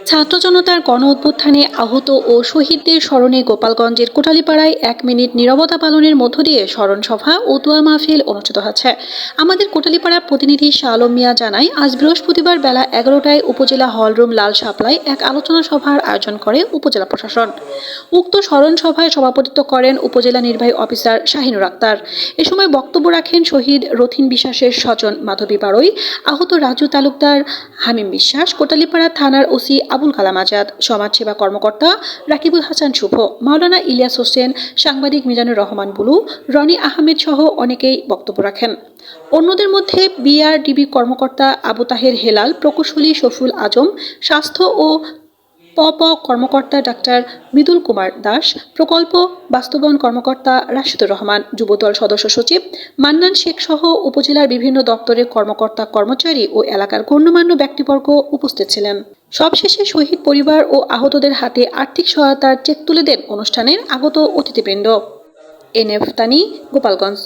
ছাত্র জনতার গণ অভ্যুত্থানে আহত ও শহীদদের স্মরণে গোপালগঞ্জের কোটালীপাড়ায় 1 মিনিট নীরবতা পালনের মধ্য দিয়ে স্মরণ সভা ও দোয়া মাহফিল অনুষ্ঠিত হচ্ছে। আমাদের কোটালীপাড়ার প্রতিনিধি শাহ আলম মিয়া জানায়, আজ বৃহস্পতিবার বেলা 11টায় উপজেলা হলরুম লাল শাপলায় এক আলোচনা সভার আয়োজন করে উপজেলা প্রশাসন। উক্ত স্মরণ সভায় সভাপতিত্ব করেন উপজেলা নির্বাহী অফিসার শাহিনুর আক্তার। এ সময় বক্তব্য রাখেন শহীদ রথিন বিশ্বাসের স্বজন মাধবী বাড়ই, আহত রাজু তালুকদার, হামিম বিশ্বাস, কোটালীপাড়া থানার ওসি আবুল কালাম আজাদ, সমাজসেবা কর্মকর্তা রাকিবুল হাসান শুভ, মাওলানা ইলিয়াস হোসেন, সাংবাদিক মিজানুর রহমান বুলু, রনি আহমেদ সহ অনেকেই বক্তব্য রাখেন। অন্যদের মধ্যে বিআরডিবি কর্মকর্তা আবু তাহের হেলাল, প্রকৌশলী শফিউল আজম, স্বাস্থ্য ও কর্মকর্তা ডাক্তার মৃদুল কুমার দাস, প্রকল্প বাস্তবায়ন কর্মকর্তা রাশিদুর রহমান, যুবদল সদস্য সচিব মান্নান শেখ সহ উপজেলার বিভিন্ন দপ্তরের কর্মকর্তা কর্মচারী ও এলাকার গণ্যমান্য ব্যক্তিবর্গ উপস্থিত ছিলেন। সবশেষে শহীদ পরিবার ও আহতদের হাতে আর্থিক সহায়তার চেক তুলে দেন অনুষ্ঠানের আগত অতিথিবৃন্দ। এনএফ তানি, গোপালগঞ্জ।